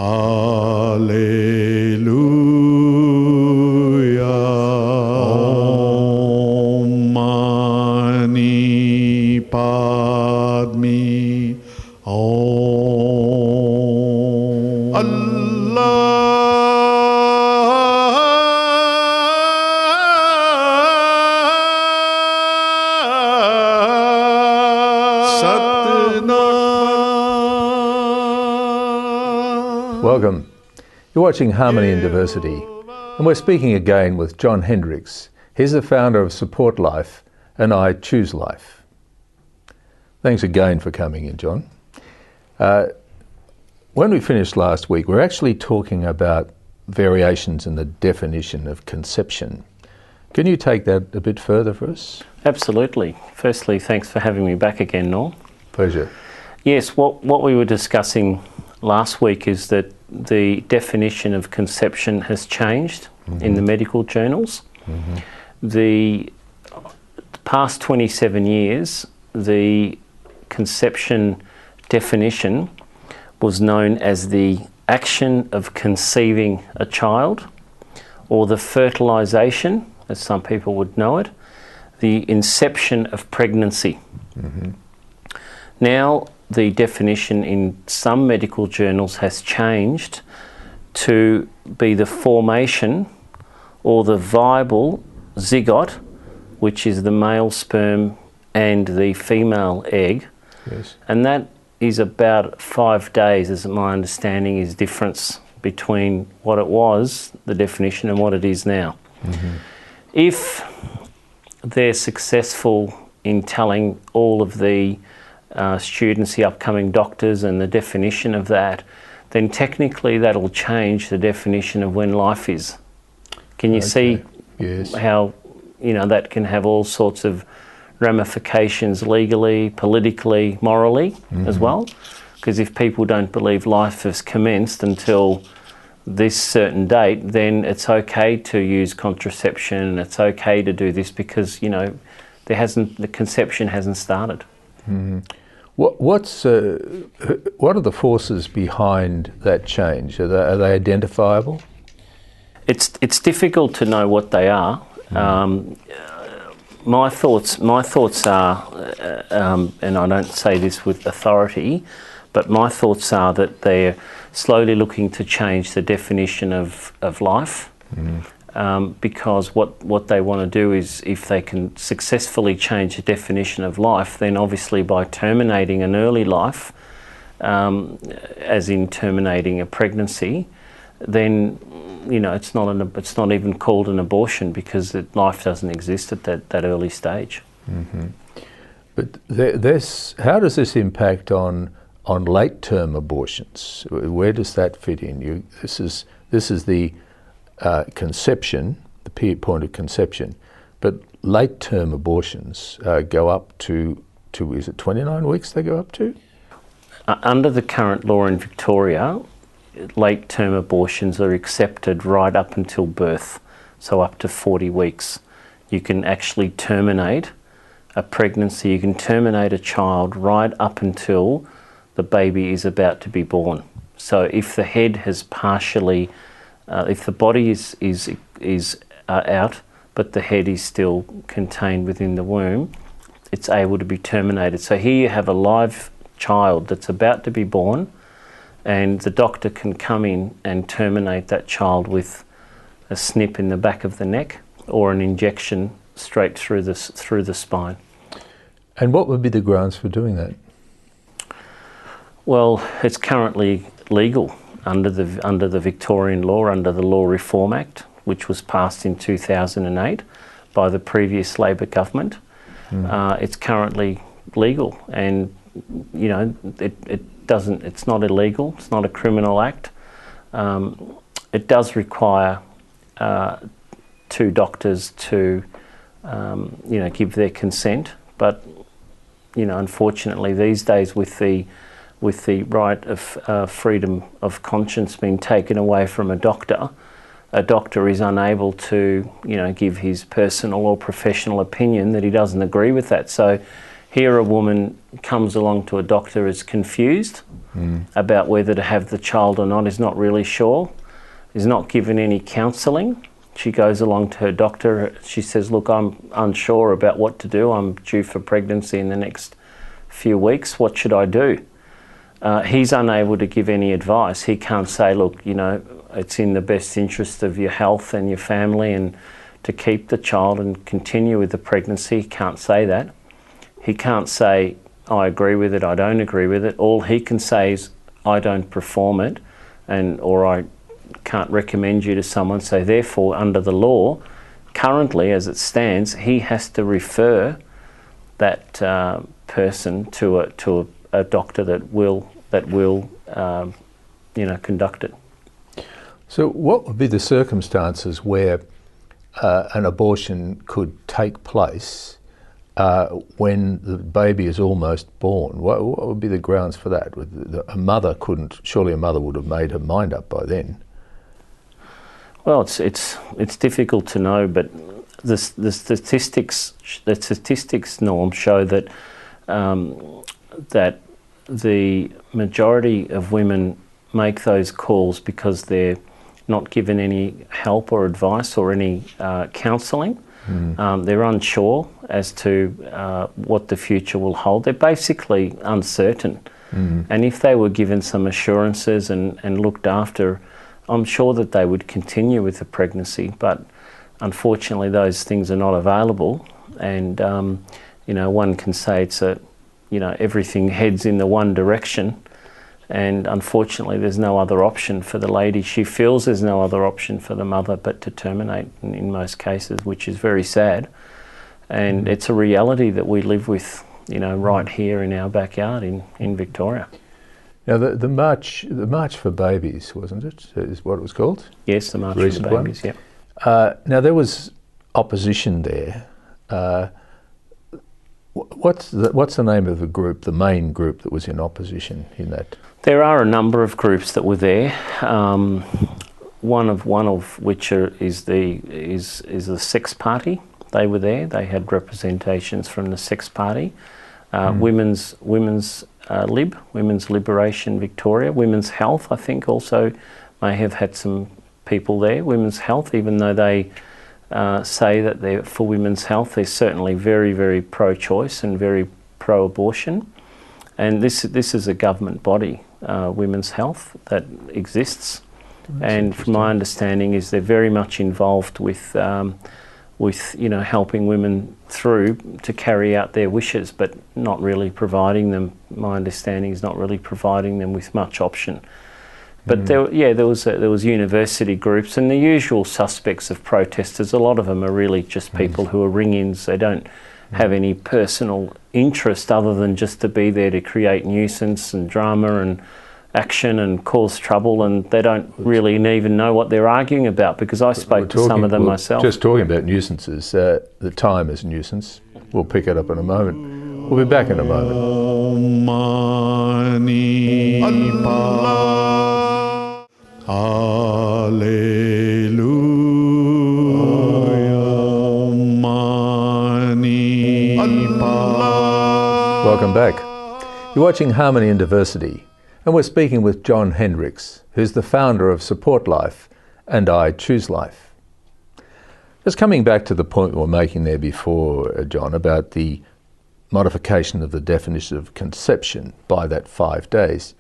Alleluia. Om Mani Padme. Om. Allah. Welcome. You're watching Harmony and Diversity, and we're speaking again with John Hendriks. He's the founder of Support Life and I Choose Life. Thanks again for coming in, John. When we finished last week, we were actually talking about variations in the definition of conception. Can you take that a bit further for us? Absolutely. Firstly, thanks for having me back again, Norm. Pleasure. Yes, what we were discussing last week is that the definition of conception has changed in the medical journals. The past 27 years, the conception definition was known as the action of conceiving a child, or the fertilisation, as some people would know it, the inception of pregnancy. Now, the definition in some medical journals has changed to be the formation or the viable zygote, which is the male sperm and the female egg. Yes. And that is about 5 days, as my understanding, is difference between what it was, the definition, and what it is now. If they're successful in telling all of the students, the upcoming doctors, and the definition of that, then technically that'll change the definition of when life is. Can you see how, that can have all sorts of ramifications legally, politically, morally as well? Because if people don't believe life has commenced until this certain date, then it's okay to use contraception, it's okay to do this because, the conception hasn't started. What are the forces behind that change? Are they identifiable? It's difficult to know what they are. My thoughts are, and I don't say this with authority, but my thoughts are that they're slowly looking to change the definition of life. Because what they want to do is, if they can successfully change the definition of life, then obviously by terminating an early life, as in terminating a pregnancy, then it's not even called an abortion because life doesn't exist at that early stage. But how does this impact on late-term abortions? Where does that fit in? This is the conception, the point of conception, but late-term abortions go up to is it 29 weeks they go up to? Under the current law in Victoria, late-term abortions are accepted right up until birth, so up to 40 weeks. You can actually terminate a pregnancy, you can terminate a child right up until the baby is about to be born. So if the head has partially if the body is out, but the head is still contained within the womb, it's able to be terminated. So here you have a live child that's about to be born, and the doctor can come in and terminate that child with a snip in the back of the neck or an injection straight through the spine. And what would be the grounds for doing that? Well, it's currently legal under the Victorian law, under the Law Reform Act, which was passed in 2008 by the previous Labor government. It's currently legal, and it's not illegal. It's not a criminal act. It does require two doctors to give their consent, but unfortunately these days with the right of freedom of conscience being taken away from a doctor is unable to give his personal or professional opinion that he doesn't agree with that. So Here a woman comes along to a doctor, is confused about whether to have the child or not, is not really sure, is not given any counselling. She goes along to her doctor, she says, look, I'm unsure about what to do, I'm due for pregnancy in the next few weeks, what should I do? He's unable to give any advice. He can't say, look, you know, it's in the best interest of your health and your family and to keep the child and continue with the pregnancy. He can't say that. He can't say, I agree with it, I don't agree with it. All he can say is, I don't perform it, or I can't recommend you to someone. So therefore, under the law, currently as it stands, he has to refer that person to a doctor that will conduct it. So what would be the circumstances where an abortion could take place when the baby is almost born? What would be the grounds for that? Surely a mother would have made her mind up by then. Well, it's difficult to know, but the statistics, Norm, show that that the majority of women make those calls because they're not given any help or advice or any counselling. They're unsure as to what the future will hold. They're basically uncertain. And if they were given some assurances and looked after, I'm sure that they would continue with the pregnancy. But unfortunately, those things are not available. And one can say it's everything heads in the one direction. And unfortunately, there's no other option for the lady. She feels there's no other option for the mother but to terminate in most cases, which is very sad. And it's a reality that we live with, right here in our backyard in Victoria. Now, the March for Babies, wasn't it? Is what it was called? Yes, the March for Babies, yeah. Now, there was opposition there. What's the name of the group, the main group that was in opposition in that? There are a number of groups that were there. One of which is the Sex Party. They were there. They had representations from the Sex Party, Women's Liberation Victoria, Women's Health. I think also may have had some people there. Women's Health, even though they say that they're for women's health, they're certainly very, very pro-choice and very pro-abortion. And this is a government body, Women's Health, that exists. And from my understanding is they're very much involved with helping women through to carry out their wishes, but not really providing them. My understanding is not really providing them with much option. But there was university groups and the usual suspects of protesters. A lot of them are really just people who are ring-ins. They don't have any personal interest other than just to be there to create nuisance and drama and action and cause trouble, and they don't really even know what they're arguing about, because I spoke to some of them myself. Just talking about nuisances, the time is a nuisance. We'll pick it up in a moment. We'll be back in a moment. Welcome back. You're watching Harmony and Diversity, and we're speaking with John Hendriks, who's the founder of Support Life and I Choose Life. Just coming back to the point we were making there before, John, about the modification of the definition of conception by that 5 days,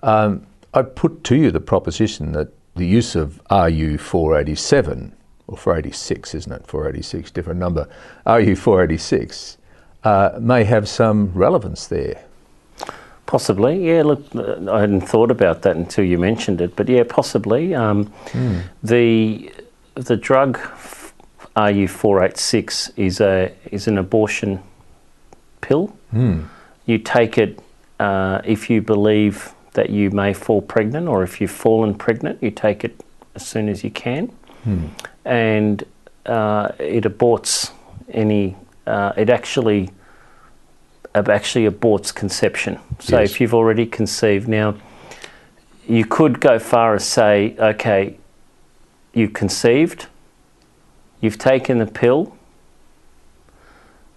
I put to you the proposition that the use of RU 487, or 486, isn't it? 486, different number. RU 486 may have some relevance there. Possibly, yeah. Look, I hadn't thought about that until you mentioned it, but yeah, possibly. The drug RU 486 is an abortion pill. You take it if you believe that you may fall pregnant, or if you've fallen pregnant, you take it as soon as you can, and it aborts any. It actually aborts conception. So Yes. if you've already conceived, now you could go far as say, okay, you conceived, you've taken the pill,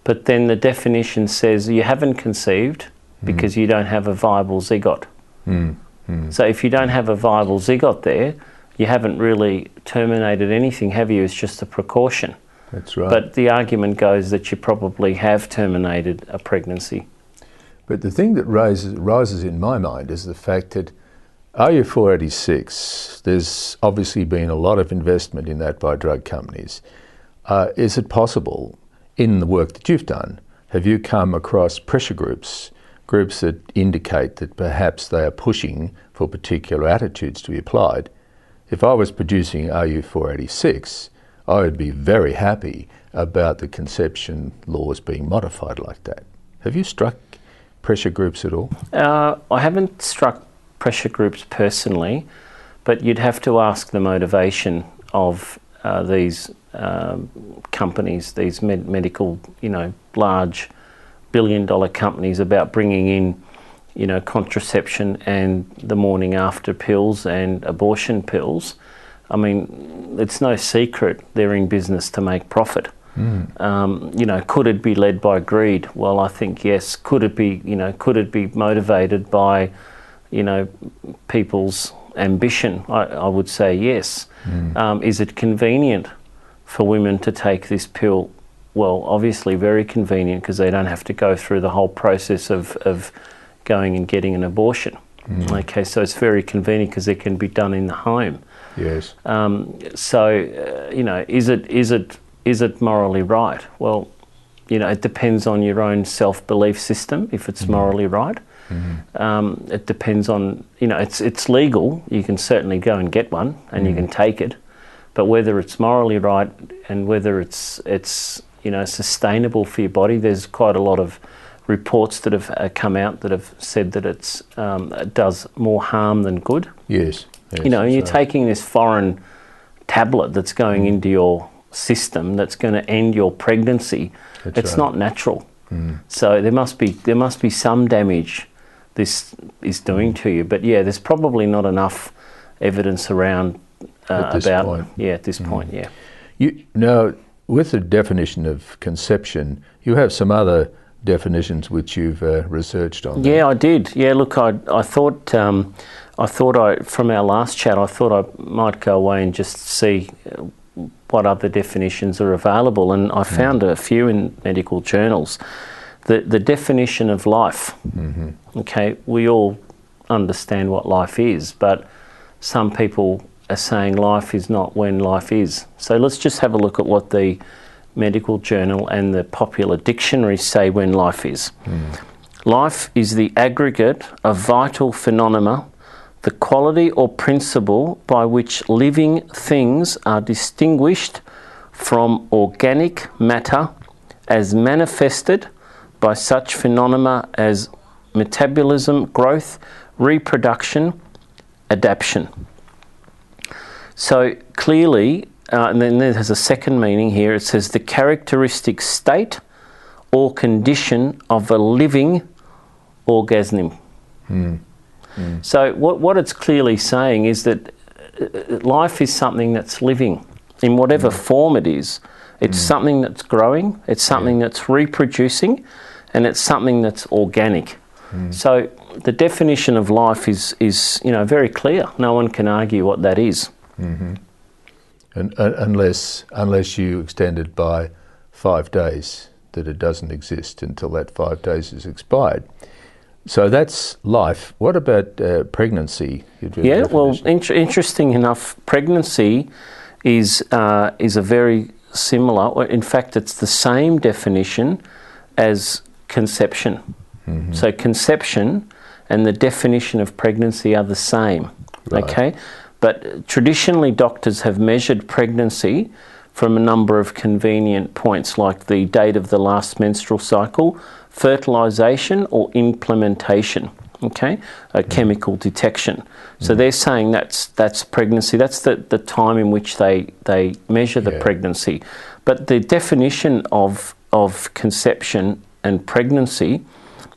But then the definition says you haven't conceived because you don't have a viable zygote. So if you don't have a viable zygote there, you haven't really terminated anything, have you? It's just a precaution. That's right. But the argument goes that you probably have terminated a pregnancy. But the thing that rises in my mind is the fact that RU486, there's obviously been a lot of investment in that by drug companies. Is it possible, in the work that you've done, have you come across pressure groups that indicate that perhaps they are pushing for particular attitudes to be applied? If I was producing RU486, I would be very happy about the conception laws being modified like that. Have you struck pressure groups at all? I haven't struck pressure groups personally, but you'd have to ask the motivation of these companies, these medical, large billion-dollar companies about bringing in, contraception and the morning after pills and abortion pills. I mean, it's no secret they're in business to make profit. Could it be led by greed? Well, I think yes. Could it be motivated by, people's ambition? I would say yes. Is it convenient for women to take this pill? Well, obviously very convenient because they don't have to go through the whole process of going and getting an abortion. Okay, so it's very convenient because it can be done in the home. Yes. Is it morally right? Well, it depends on your own self-belief system if it's morally right. It depends on, it's legal. You can certainly go and get one and you can take it, but whether it's morally right and whether it's sustainable for your body, there's quite a lot of reports that have come out that have said that it does more harm than good. Yes. You're taking this foreign tablet that's going into your system that's going to end your pregnancy. It's not natural. So there must be some damage this is doing to you. But yeah, there's probably not enough evidence around at this point. Yeah, at this point, yeah. Now, with the definition of conception, you have some other definitions which you've researched on. Yeah, I did. Yeah, look, I thought from our last chat, I thought I might go away and just see what other definitions are available, and I found a few in medical journals. The definition of life. Okay, we all understand what life is, but some people are saying life is not when life is. So let's just have a look at what the medical journal and the popular dictionary say when life is. Life is the aggregate of vital phenomena, the quality or principle by which living things are distinguished from organic matter as manifested by such phenomena as metabolism, growth, reproduction, adaptation. So clearly, and then there's a second meaning here, it says the characteristic state or condition of a living organism. So what it's clearly saying is that life is something that's living in whatever form it is. It's something that's growing, it's something that's reproducing, and it's something that's organic. So the definition of life is very clear. No one can argue what that is. And unless you extend it by 5 days, that it doesn't exist until that 5 days is expired. So that's life. What about pregnancy? Yeah, well, interesting enough, pregnancy is a very similar, in fact, it's the same definition as conception. So conception and the definition of pregnancy are the same, okay? But traditionally, doctors have measured pregnancy from a number of convenient points, like the date of the last menstrual cycle, fertilisation or implementation, okay? Chemical detection. So they're saying that's pregnancy. That's the time in which they measure the pregnancy. But the definition of conception and pregnancy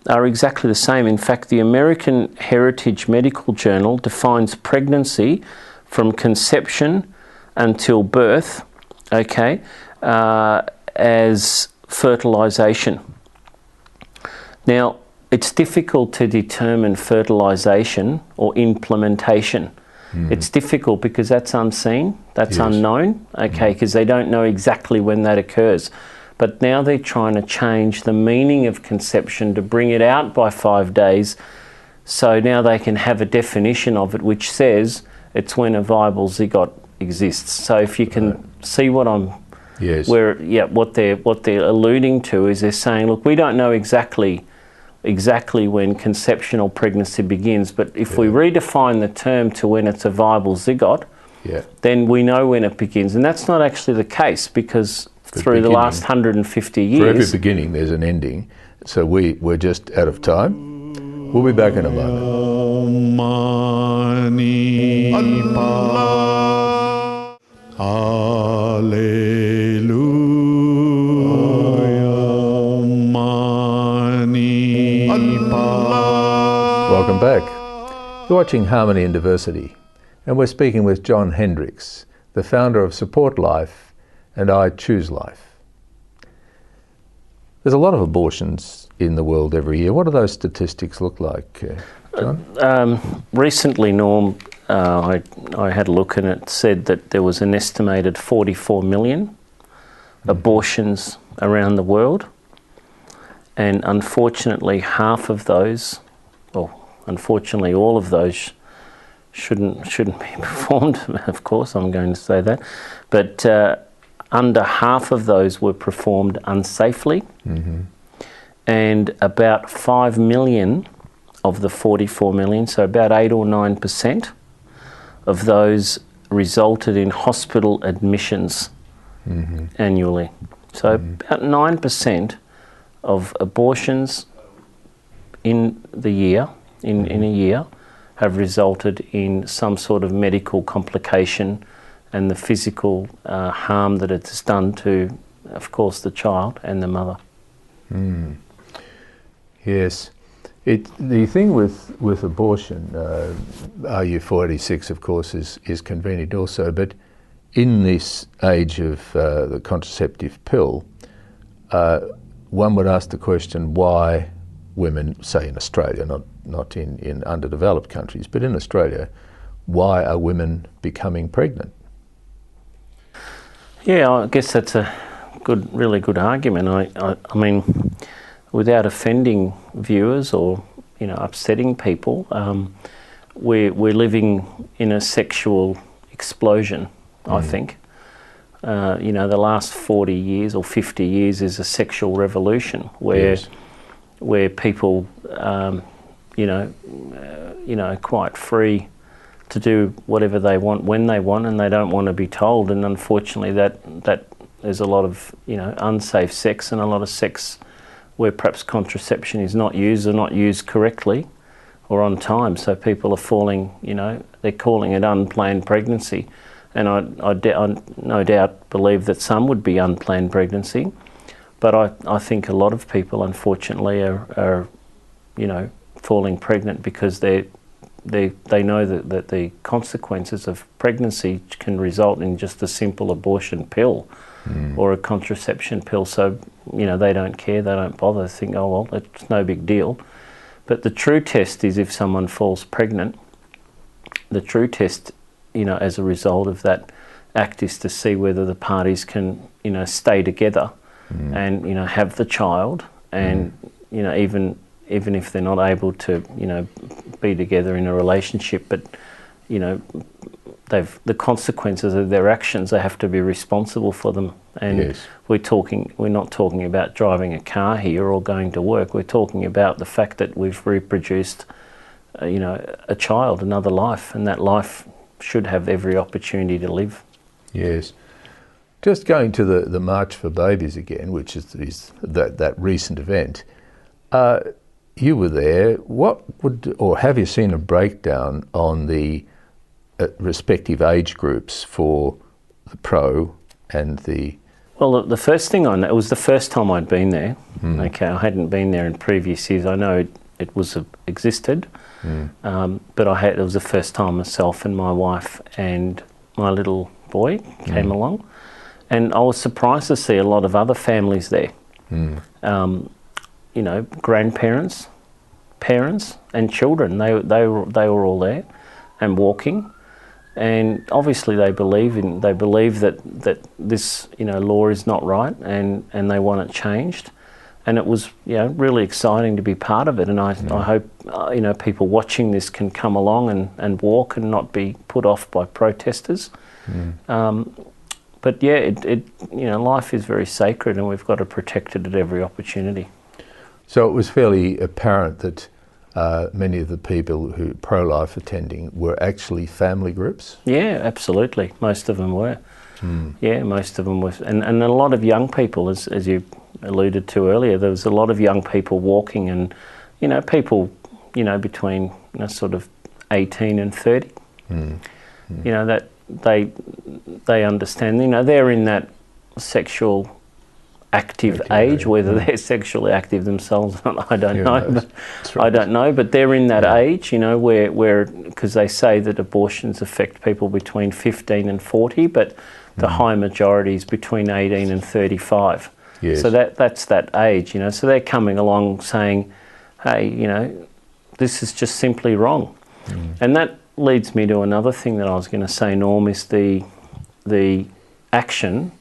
are exactly the same. In fact, the American Heritage Medical Journal defines pregnancy from conception until birth, okay, as fertilisation. Now, it's difficult to determine fertilisation or implementation. It's difficult because that's unseen, that's unknown, okay, because they don't know exactly when that occurs. But now they're trying to change the meaning of conception to bring it out by 5 days, so now they can have a definition of it which says it's when a viable zygote exists. So if you can see what I'm, what they're alluding to is they're saying, look, we don't know exactly when conception or pregnancy begins, but if we redefine the term to when it's a viable zygote, then we know when it begins. And that's not actually the case, because through the last 150 years... For every beginning there's an ending, so we're just out of time. We'll be back in a moment. Welcome back. You're watching Harmony and Diversity, and we're speaking with John Hendriks, the founder of Support Life and I Choose Life. There's a lot of abortions in the world every year. What do those statistics look like, John? Recently, Norm, I had a look, and it said that there was an estimated 44 million abortions around the world, and unfortunately half of those, well, unfortunately all of those shouldn't be performed, of course, I'm going to say that, but under half of those were performed unsafely, and about 5 million of the 44 million, so about 8 or 9% of those resulted in hospital admissions annually. So about 9% of abortions in the year, in a year, have resulted in some sort of medical complication and the physical harm that it's done to, of course, the child and the mother. Yes. The thing with abortion, RU486, of course, is convenient also, but in this age of the contraceptive pill, one would ask the question why women, say in Australia, not in underdeveloped countries, but in Australia, why are women becoming pregnant? Yeah, I guess that's a really good argument. I mean, without offending viewers or upsetting people, we're living in a sexual explosion. I think the last 40 years or 50 years is a sexual revolution where people quite free to do whatever they want when they want, and they don't want to be told. And unfortunately, that there's a lot of unsafe sex, and a lot of sex where perhaps contraception is not used or not used correctly or on time. So people are falling, they're calling it unplanned pregnancy. And I no doubt believe that some would be unplanned pregnancy, but I think a lot of people, unfortunately, are falling pregnant because they know that the consequences of pregnancy can result in just a simple abortion pill or a contraception pill. So they don't care, they don't bother. They think, oh well, it's no big deal. But the true test is if someone falls pregnant. The true test, as a result of that act, is to see whether the parties can, stay together and, have the child, and, even if they're not able to, be together in a relationship, but, the consequences of their actions, they have to be responsible for them. And we're not talking about driving a car here or going to work. We're talking about the fact that we've reproduced, a child, another life, and that life should have every opportunity to live. Yes. Just going to the March for Babies again, which is that recent event. You were there. Have you seen a breakdown on the respective age groups for the pro and the... Well, the first thing I know, it was the first time I'd been there. Okay, I hadn't been there in previous years. I know it existed, but it was the first time myself and my wife and my little boy came along, and I was surprised to see a lot of other families there. You know, grandparents, parents, and children. They were all there, and walking, and obviously they believe that this, you know, law is not right, and they want it changed. And it was, you know, really exciting to be part of it. And I hope, you know, people watching this can come along and walk and not be put off by protesters. But yeah, you know, life is very sacred, and we've got to protect it at every opportunity. So it was fairly apparent that many of the people who pro-life attending were actually family groups? Yeah, absolutely. Most of them were. Yeah, most of them were. And a lot of young people, as you alluded to earlier, there was a lot of young people walking, and, you know, people, you know, between, you know, sort of 18 and 30. You know, that they understand, you know, they're in that sexual active age, whether they're sexually active themselves or not, I don't know. But right. I don't know, but they're in that age, you know, where because they say that abortions affect people between 15 and 40, but the high majority is between 18 and 35. Yes. So that's that age, you know. So they're coming along saying, hey, you know, this is just simply wrong. And that leads me to another thing that I was going to say, Norm, is the action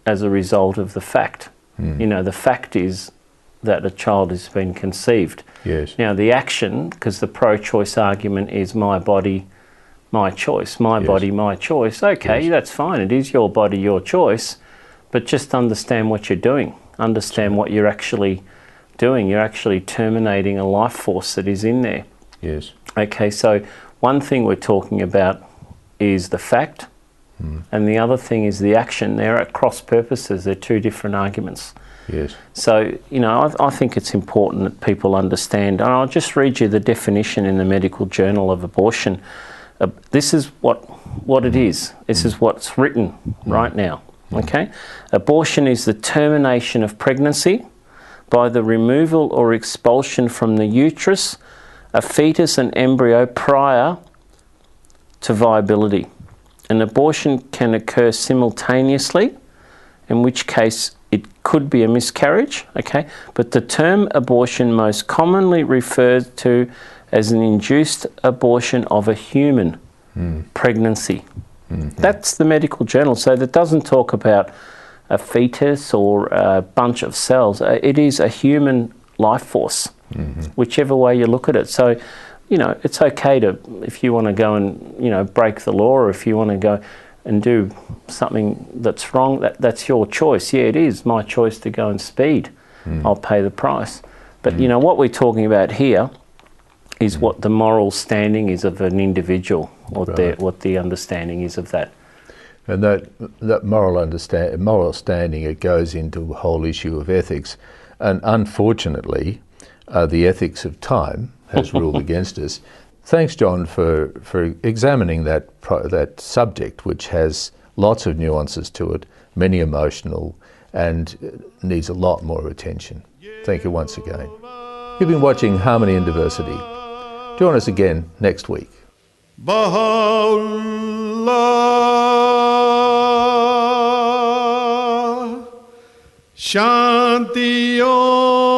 as a result of the fact. You know, the fact is that a child has been conceived. Yes. Now, the action, because the pro-choice argument is my body, my choice, my body, my choice. Okay, that's fine. It is your body, your choice, but just understand what you're doing. Understand what you're actually doing. You're actually terminating a life force that is in there. Yes. Okay, so one thing we're talking about is the fact, and the other thing is the action. They're at cross purposes. They're two different arguments. Yes. So, you know, I think it's important that people understand, and I'll just read you the definition in the Medical Journal of Abortion. This is what it is. This is what's written right now. Okay? Abortion is the termination of pregnancy by the removal or expulsion from the uterus, a fetus and embryo prior to viability. An abortion can occur simultaneously, in which case it could be a miscarriage, okay? But the term abortion most commonly refers to as an induced abortion of a human pregnancy. That's the Medical Journal. So that doesn't talk about a fetus or a bunch of cells. It is a human life force, whichever way you look at it. So, you know, it's okay to, if you want to go and, you know, break the law, or if you want to go and do something that's wrong, that's your choice. Yeah, it is my choice to go and speed. I'll pay the price. But, you know, what we're talking about here is what the moral standing is of an individual, what the understanding is of that. And that moral standing, it goes into a whole issue of ethics. And unfortunately, the ethics of time has ruled against us. Thanks, John, for examining that subject, which has lots of nuances to it, many emotional, and needs a lot more attention. Thank you once again. You've been watching Harmony in Diversity. Join us again next week. Baha'u'llah, Shanti Om,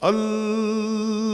Allahu